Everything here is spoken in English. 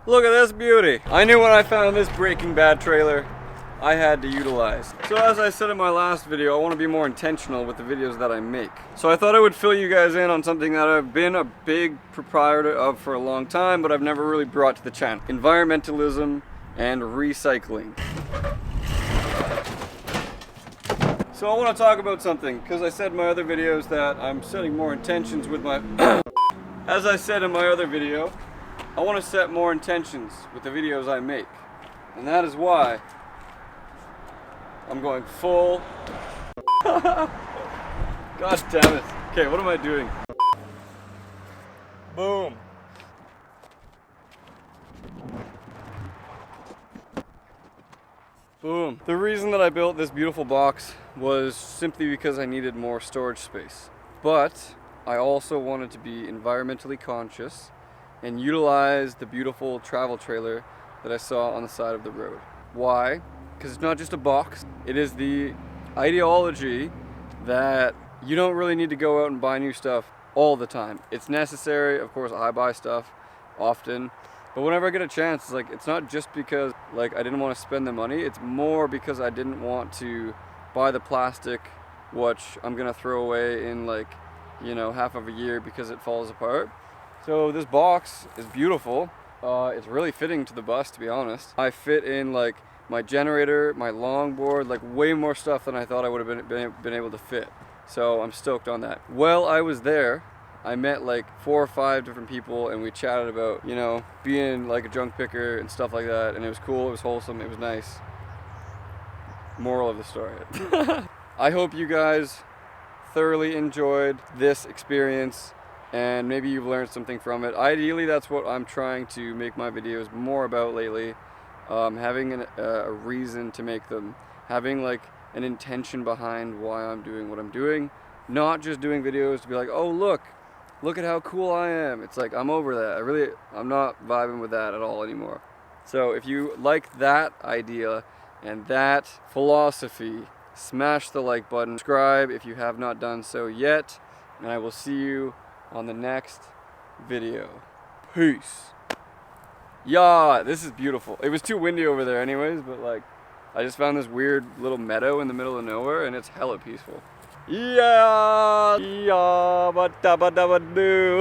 Look at this beauty. I knew when I found this Breaking Bad trailer, I had to utilize. So as I said in my last video, I want to be more intentional with the videos that I make. So I thought I would fill you guys in on something that I've been a big proprietor of for a long time, but I've never really brought to the channel. Environmentalism and recycling. So I want to talk about something, because I said in my other videos that I'm setting more intentions with my... As I said in my other video, I want to set more intentions with the videos I make. And that is why I'm going full... God damn it. Okay, what am I doing? Boom. Boom. The reason that I built this beautiful box was simply because I needed more storage space. But I also wanted to be environmentally conscious and utilize the beautiful travel trailer that I saw on the side of the road. Why? Because it's not just a box. It is the ideology that you don't really need to go out and buy new stuff all the time. It's necessary. Of course, I buy stuff often. But whenever I get a chance, it's like, it's not just because like I didn't want to spend the money, it's more because I didn't want to buy the plastic, which I'm gonna throw away in like, you know, half of a year because it falls apart. So this box is beautiful. It's really fitting to the bus, to be honest. I fit in like my generator, my longboard, like way more stuff than I thought I would have been able to fit. So I'm stoked on that. While I was there, I met like 4 or 5 different people and we chatted about, you know, being like a junk picker and stuff like that, and it was cool, it was wholesome, it was nice. Moral of the story. I hope you guys thoroughly enjoyed this experience and maybe you've learned something from it. Ideally, that's what I'm trying to make my videos more about lately. Having a reason to make them, having like an intention behind why I'm doing what I'm doing, not just doing videos to be like, oh look at how cool I am. It's like, I'm over that. I'm not vibing with that at all anymore. So if you like that idea and that philosophy, smash the like button, subscribe if you have not done so yet, and I will see you on the next video. Peace. Yeah, this is beautiful. It was too windy over there anyways, but like, I just found this weird little meadow in the middle of nowhere and it's hella peaceful. Yeah, ba da ba da ba do.